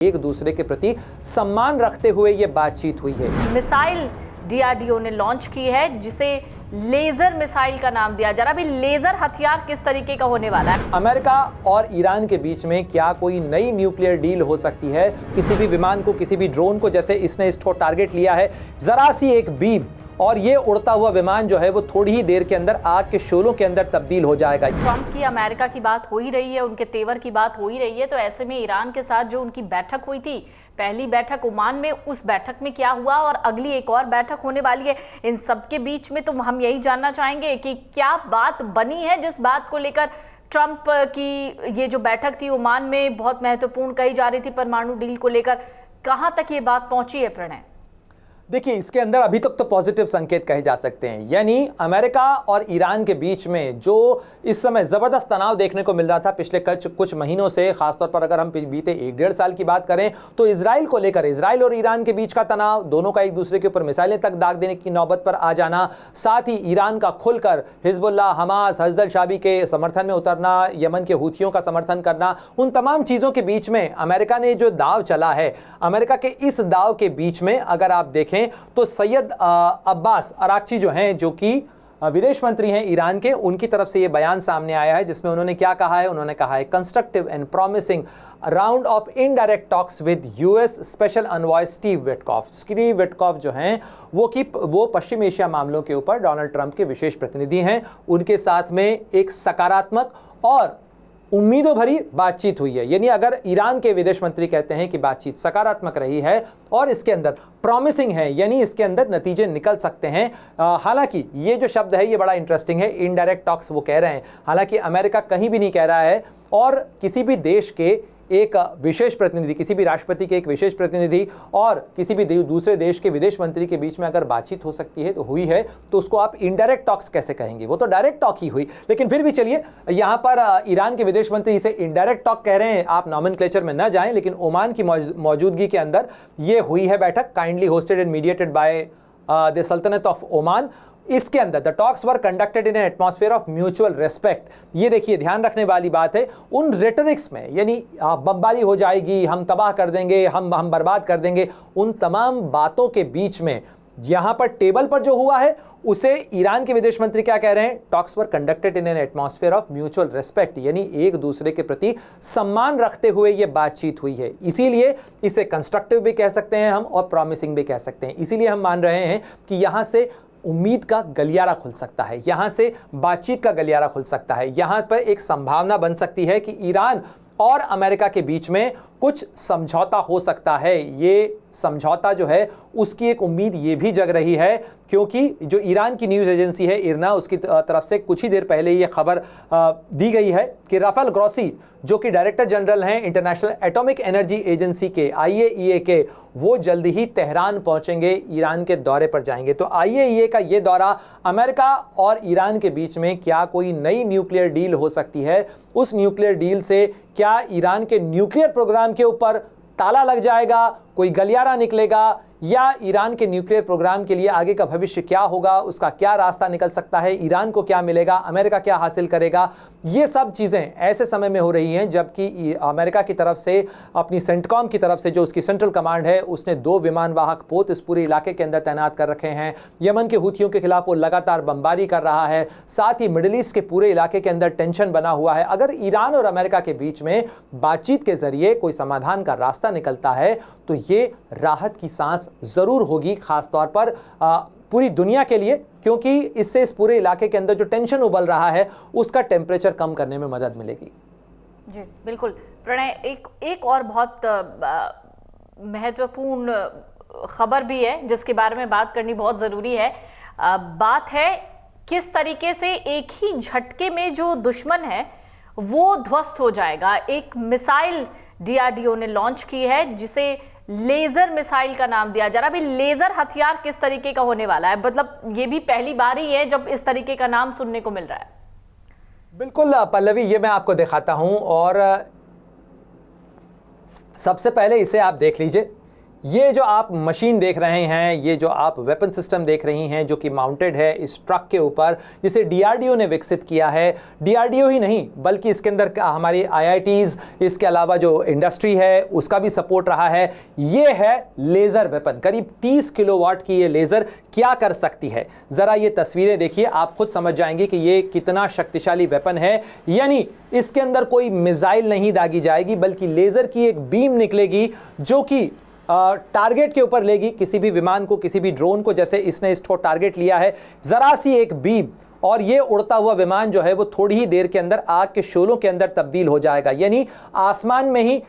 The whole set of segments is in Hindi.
एक दूसरे के प्रति सम्मान रखते हुए ये बातचीत हुई है। मिसाइल डीआरडीओ ने लॉन्च की है जिसे लेजर मिसाइल का नाम दिया जा रहा है। अभी लेजर हथियार किस तरीके का होने वाला है? अमेरिका और ईरान के बीच में क्या कोई नई न्यूक्लियर डील हो सकती है? किसी भी विमान को, किसी भी ड्रोन को, जैसे इसने इसको टारगेट लिया है, जरा सी एक बीम और ये उड़ता हुआ विमान जो है वो थोड़ी ही देर के अंदर आग के शोलों के अंदर तब्दील हो जाएगा। ट्रंप की अमेरिका की बात हो ही रही है, उनके तेवर की बात हो ही रही है, तो ऐसे में ईरान के साथ जो उनकी बैठक हुई थी, पहली बैठक ओमान में, उस बैठक में क्या हुआ और अगली एक और बैठक होने वाली है, इन सब के बीच में तो हम यही जानना चाहेंगे कि क्या बात बनी है जिस बात को लेकर ट्रंप की ये जो बैठक थी ओमान में बहुत महत्वपूर्ण कही जा रही थी परमाणु डील को लेकर, कहां तक ये बात पहुंची है प्रणय? देखिए, इसके अंदर अभी तक तो पॉजिटिव संकेत कहे जा सकते हैं, यानी अमेरिका और ईरान के बीच में जो इस समय जबरदस्त तनाव देखने को मिल रहा था पिछले कुछ महीनों से, खासतौर पर अगर हम बीते 1-1.5 साल की बात करें तो इजराइल को लेकर, इजराइल और ईरान के बीच का तनाव, दोनों का एक दूसरे के ऊपर मिसाइलें तक दाग देने की नौबत पर आ जाना, साथ ही ईरान का खुलकर हिजबुल्लाह, हमास, हजदल शाबी के समर्थन में उतरना, यमन के हूथियों का समर्थन करना, उन तमाम चीज़ों के बीच में अमेरिका ने जो दाव चला है, अमेरिका के इस दाव के बीच में अगर आप देखें तो सैयद अब्बास अराक्ची जो हैं, जो कि विदेश मंत्री हैं ईरान के, उनकी तरफ से ये बयान सामने आया है जिसमें उन्होंने क्या कहा है? उन्होंने कहा है constructive and promising round of indirect talks with US special envoy Steve Witkoff. Steve Witkoff जो हैं वो पश्चिम एशिया मामलों के ऊपर डोनाल्ड ट्रंप के विशेष प्रतिनिधि हैं। उनके साथ में एक सकारात्मक और उम्मीदों भरी बातचीत हुई है, यानी अगर ईरान के विदेश मंत्री कहते हैं कि बातचीत सकारात्मक रही है और इसके अंदर प्रॉमिसिंग है, यानी इसके अंदर नतीजे निकल सकते हैं। हालांकि ये जो शब्द है ये बड़ा इंटरेस्टिंग है, इनडायरेक्ट टॉक्स वो कह रहे हैं, हालांकि अमेरिका कहीं भी नहीं कह रहा है, और किसी भी देश के एक विशेष प्रतिनिधि, किसी भी राष्ट्रपति के एक विशेष प्रतिनिधि और किसी भी दूसरे देश के विदेश मंत्री के बीच में अगर बातचीत हो सकती है, तो हुई है, तो उसको आप इनडायरेक्ट टॉक्स कैसे कहेंगे? वो तो डायरेक्ट टॉक ही हुई। लेकिन फिर भी चलिए, यहाँ पर ईरान के विदेश मंत्री इसे इनडायरेक्ट टॉक कह रहे हैं, आप नॉमेनक्लेचर में न जाएं, लेकिन ओमान की मौजूदगी के अंदर ये हुई है बैठक, kindly hosted and mediated by the सल्तनत ऑफ ओमान। इसके अंदर the talks were conducted in an atmosphere of mutual respect. ये देखिए, ध्यान रखने वाली बात है, उन रेटरिक्स में, यानी बमबारी हो जाएगी, हम तबाह कर देंगे, हम बर्बाद कर देंगे, उन तमाम बातों के बीच में यहाँ पर टेबल पर जो हुआ है उसे ईरान के विदेश मंत्री क्या कह रहे हैं? Talks were conducted in an atmosphere of mutual respect, यानी एक दूसरे के प्रति सम्मान रखते हुए ये बातचीत हुई है। इसीलिए इसे कंस्ट्रक्टिव भी कह सकते हैं हम और प्रॉमिसिंग भी कह सकते हैं। इसीलिए हम मान रहे हैं कि यहाँ से उम्मीद का गलियारा खुल सकता है, यहाँ से बातचीत का गलियारा खुल सकता है, यहाँ पर एक संभावना बन सकती है कि ईरान और अमेरिका के बीच में कुछ समझौता हो सकता है। ये समझौता जो है उसकी एक उम्मीद ये भी जग रही है, क्योंकि जो ईरान की न्यूज़ एजेंसी है इरना, उसकी तरफ से कुछ ही देर पहले ये खबर दी गई है कि राफेल ग्रॉसी, जो कि डायरेक्टर जनरल हैं इंटरनेशनल एटॉमिक एनर्जी एजेंसी के, IAEA के, वो जल्द ही तेहरान पहुंचेंगे, ईरान के दौरे पर जाएंगे। तो IAEA का ये दौरा, अमेरिका और ईरान के बीच में क्या कोई नई न्यूक्लियर डील हो सकती है? उस न्यूक्लियर डील से क्या ईरान के न्यूक्लियर प्रोग्राम के ऊपर ताला लग जाएगा, कोई गलियारा निकलेगा, या ईरान के न्यूक्लियर प्रोग्राम के लिए आगे का भविष्य क्या होगा, उसका क्या रास्ता निकल सकता है, ईरान को क्या मिलेगा, अमेरिका क्या हासिल करेगा? ये सब चीज़ें ऐसे समय में हो रही हैं जबकि अमेरिका की तरफ से, अपनी सेंटकॉम की तरफ से, जो उसकी सेंट्रल कमांड है, उसने 2 विमान वाहक पोत इस पूरे इलाके के अंदर तैनात कर रखे हैं। यमन के हूथियों के खिलाफ वो लगातार बमबारी कर रहा है, साथ ही मिडिल ईस्ट के पूरे इलाके के अंदर टेंशन बना हुआ है। अगर ईरान और अमेरिका के बीच में बातचीत के जरिए कोई समाधान का रास्ता निकलता है तो ये राहत की सांस जरूर होगी, खासतौर पर पूरी दुनिया के लिए, क्योंकि इससे इस पूरे इलाके के अंदर जो टेंशन उबल रहा है उसका टेम्परेचर कम करने में मदद मिलेगी। जी बिल्कुल प्रणय, एक और बहुत महत्वपूर्ण खबर भी है जिसके बारे में बात करनी बहुत ज़रूरी है। बात है किस तरीके से एक ही झटके में जो दुश्मन है वो ध्वस्त हो जाएगा। एक मिसाइल डीआरडीओ ने लॉन्च की है जिसे लेजर मिसाइल का नाम दिया जा रहा है। अभी लेजर हथियार किस तरीके का होने वाला है? मतलब ये भी पहली बार ही है जब इस तरीके का नाम सुनने को मिल रहा है। बिल्कुल पल्लवी, ये मैं आपको दिखाता हूं, और सबसे पहले इसे आप देख लीजिए। ये जो आप मशीन देख रहे हैं, ये जो आप वेपन सिस्टम देख रही हैं जो कि माउंटेड है इस ट्रक के ऊपर, जिसे डीआरडीओ ने विकसित किया है। डीआरडीओ ही नहीं बल्कि इसके अंदर हमारी आईआईटीज, इसके अलावा जो इंडस्ट्री है उसका भी सपोर्ट रहा है। ये है लेज़र वेपन। करीब 30 किलोवाट की ये लेज़र क्या कर सकती है, ज़रा ये तस्वीरें देखिए, आप खुद समझ जाएंगे कि ये कितना शक्तिशाली वेपन है। यानी इसके अंदर कोई मिसाइल नहीं दागी जाएगी बल्कि लेज़र की एक बीम निकलेगी जो कि टारगेट के ऊपर लेगी, किसी भी विमान को, किसी भी ड्रोन को, जैसे इसने इसको टारगेट लिया है, जरा सी एक बीम और ये उड़ता हुआ विमान जो है वो थोड़ी ही देर के अंदर आग के शोलों के अंदर तब्दील हो जाएगा। यानी आसमान में ही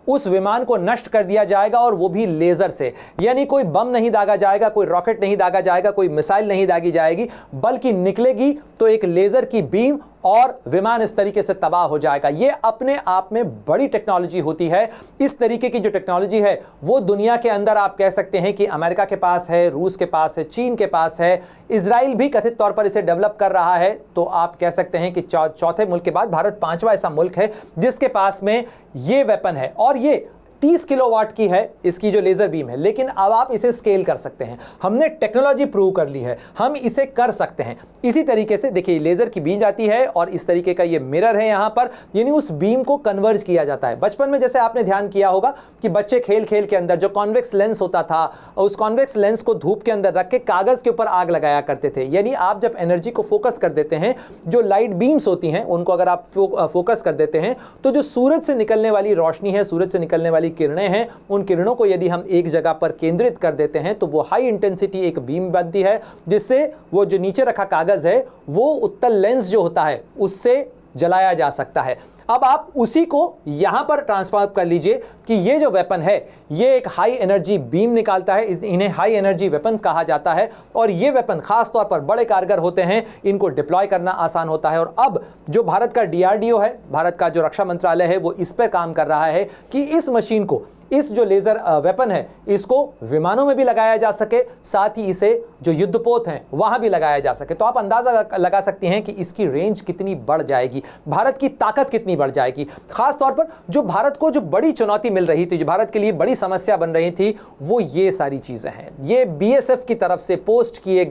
उस विमान को नष्ट कर दिया जाएगा और वो भी लेज़र से। यानी कोई बम नहीं दागा जाएगा, कोई रॉकेट नहीं दागा जाएगा, कोई मिसाइल नहीं दागी जाएगी, बल्कि निकलेगी तो एक लेज़र की बीम और विमान इस तरीके से तबाह हो जाएगा। ये अपने आप में बड़ी टेक्नोलॉजी होती है। इस तरीके की जो टेक्नोलॉजी है वो दुनिया के अंदर आप कह सकते हैं कि अमेरिका के पास है, रूस के पास है, चीन के पास है, इजराइल भी कथित तौर पर इसे डेवलप कर रहा है। तो आप कह सकते हैं कि चौथे मुल्क के बाद भारत 5वां ऐसा मुल्क है जिसके पास में ये वेपन है। और ये 30 किलोवाट की है इसकी जो लेज़र बीम है, लेकिन अब आप इसे स्केल कर सकते हैं। हमने टेक्नोलॉजी प्रूव कर ली है, हम इसे कर सकते हैं। इसी तरीके से देखिए लेज़र की बीम जाती है और इस तरीके का ये मिरर है यहाँ पर, यानी उस बीम को कन्वर्ज किया जाता है। बचपन में जैसे आपने ध्यान किया होगा कि बच्चे खेल खेल के अंदर जो कॉन्वेक्स लेंस होता था, उस कॉन्वेक्स लेंस को धूप के अंदर रख के कागज़ के ऊपर आग लगाया करते थे। यानी आप जब एनर्जी को फोकस कर देते हैं, जो लाइट बीम्स होती हैं उनको अगर आप फोकस कर देते हैं, तो जो सूरज से निकलने वाली रोशनी है, सूरज से निकलने वाली किरणें हैं, उन किरणों को यदि हम एक जगह पर केंद्रित कर देते हैं तो वो हाई इंटेंसिटी एक बीम बनती है, जिससे वो जो नीचे रखा कागज है वो उत्तल लेंस जो होता है उससे जलाया जा सकता है। अब आप उसी को यहां पर ट्रांसफॉर्म कर लीजिए कि ये जो वेपन है ये एक हाई एनर्जी बीम निकालता है, इन्हें हाई एनर्जी वेपन्स कहा जाता है। और ये वेपन खास तौर पर बड़े कारगर होते हैं, इनको डिप्लॉय करना आसान होता है। और अब जो भारत का डीआरडीओ है, भारत का जो रक्षा मंत्रालय है, वो इस पर काम कर रहा है कि इस मशीन को, इस जो लेज़र वेपन है, इसको विमानों में भी लगाया जा सके, साथ ही इसे जो युद्धपोत हैं वहां भी लगाया जा सके। तो आप अंदाजा लगा सकती हैं कि इसकी रेंज कितनी बढ़ जाएगी, भारत की ताकत कितनी बढ़ जाएगी। खास तौर पर जो भारत को जो बड़ी चुनौती मिल रही थी, जो भारत के लिए बड़ी समस्या बन रही थी, वो ये सारी चीजें हैं। ये बीएसएफ की तरफ से पोस्ट की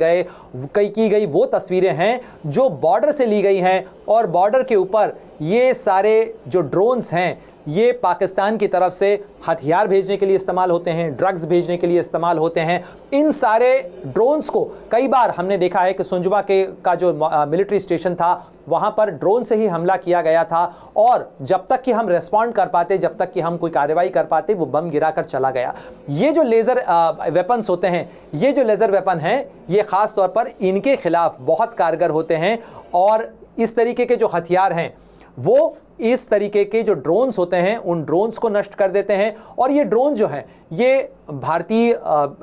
गई वो तस्वीरें हैं जो बॉर्डर से ली गई हैं। और बॉर्डर के ऊपर ये सारे जो ड्रोन्स हैं ये पाकिस्तान की तरफ से हथियार भेजने के लिए इस्तेमाल होते हैं, ड्रग्स भेजने के लिए इस्तेमाल होते हैं। इन सारे ड्रोन्स को कई बार हमने देखा है कि सुंजवा का जो मिलिट्री स्टेशन था वहाँ पर ड्रोन से ही हमला किया गया था, और जब तक कि हम रेस्पॉन्ड कर पाते, जब तक कि हम कोई कार्रवाई कर पाते, वो बम गिराकर चला गया। ये जो लेज़र वेपन्स होते हैं, ये जो लेज़र वेपन हैं, ये ख़ास तौर पर इनके खिलाफ बहुत कारगर होते हैं। और इस तरीके के जो हथियार हैं वो इस तरीके के जो ड्रोन्स होते हैं उन ड्रोन्स को नष्ट कर देते हैं। और ये ड्रोन जो हैं ये भारतीय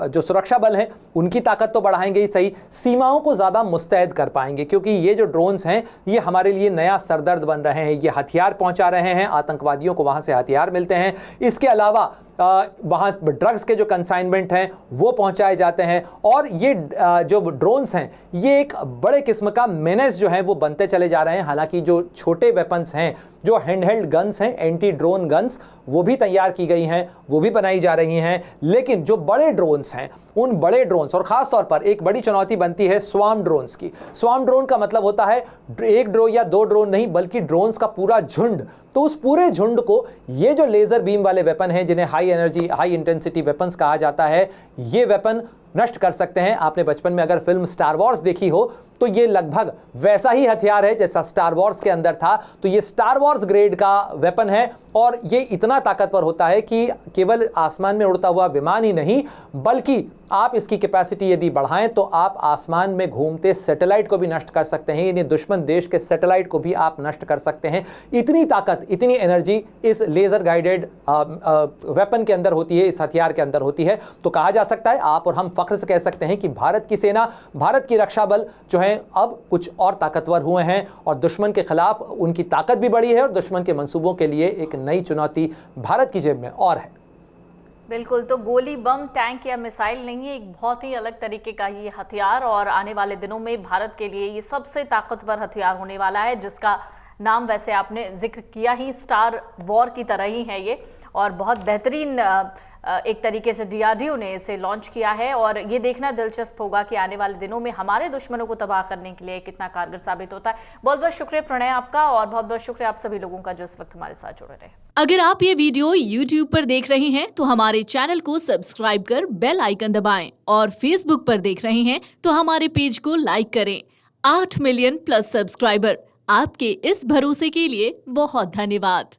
जो सुरक्षा बल हैं उनकी ताकत तो बढ़ाएंगे ही सही, सीमाओं को ज़्यादा मुस्तैद कर पाएंगे, क्योंकि ये जो ड्रोन्स हैं ये हमारे लिए नया सरदर्द बन रहे हैं। ये हथियार पहुंचा रहे हैं, आतंकवादियों को वहाँ से हथियार मिलते हैं। इसके अलावा वहाँ ड्रग्स के जो कंसाइनमेंट हैं वो पहुँचाए जाते हैं। और ये जो ड्रोन्स हैं ये एक बड़े किस्म का मेनेस जो है वो बनते चले जा रहे हैं। हालांकि जो छोटे वेपन्स हैं, जो हैंडहेल्ड गन्स हैं, एंटी ड्रोन गन्स, वो भी तैयार की गई हैं, वो भी बनाई जा रही हैं। लेकिन जो बड़े ड्रोन्स हैं, उन बड़े ड्रोन्स, और ख़ास तौर पर एक बड़ी चुनौती बनती है स्वार्म ड्रोन्स की। स्वार्म ड्रोन का मतलब होता है एक ड्रोन या दो ड्रोन नहीं, बल्कि ड्रोन्स का पूरा झुंड। तो उस पूरे झुंड को ये जो लेज़र बीम वाले वेपन हैं, जिन्हें high energy high intensity weapons कहा जाता है, ये वेपन नष्ट कर सकते हैं। आपने बचपन में अगर फिल्म स्टार वॉर्स देखी हो तो ये लगभग वैसा ही हथियार है जैसा स्टार वॉर्स के अंदर था। तो ये स्टार वॉर्स ग्रेड का वेपन है और ये इतना ताकतवर होता है कि केवल आसमान में उड़ता हुआ विमान ही नहीं, बल्कि आप इसकी कैपेसिटी यदि बढ़ाएं तो आप आसमान में घूमते सैटेलाइट को भी नष्ट कर सकते हैं। यानी दुश्मन देश के सैटेलाइट को भी आप नष्ट कर सकते हैं। इतनी ताकत, इतनी एनर्जी इस लेज़र गाइडेड वेपन के अंदर होती है, इस हथियार के अंदर होती है। तो कहा जा सकता है, आप और हम फख्र से कह सकते हैं कि भारत की सेना, भारत की रक्षा बल जो है अब कुछ और ताकतवर हुए हैं और दुश्मन के खिलाफ उनकी ताकत भी बढ़ी है और दुश्मन के मंसूबों के लिए एक नई चुनौती भारत की जेब में और है। बिल्कुल, तो गोली, बम, टैंक या मिसाइल नहीं है, एक बहुत ही अलग तरीके का ये हथियार, और आने वाले दिनों में भारत के लिए ये सबसे ताकतवर हथियार होने वाला है, जिसका नाम वैसे आपने जिक्र किया ही, स्टार वॉर की तरह ही है ये, और बहुत बेहतरीन एक तरीके से DRDO ने इसे लॉन्च किया है और ये देखना दिलचस्प होगा कि आने वाले दिनों में हमारे दुश्मनों को तबाह करने के लिए कितना कारगर साबित होता है। बहुत बहुत शुक्रिया प्रणय आपका, और बहुत बहुत शुक्रिया आप सभी लोगों का जो इस वक्त हमारे साथ जुड़े रहे। अगर आप ये वीडियो YouTube पर देख रहे हैं तो हमारे चैनल को सब्सक्राइब कर बेल आइकन दबाएं, और Facebook पर देख रहे हैं तो हमारे पेज को लाइक करें। 8 मिलियन प्लस सब्सक्राइबर, आपके इस भरोसे के लिए बहुत धन्यवाद।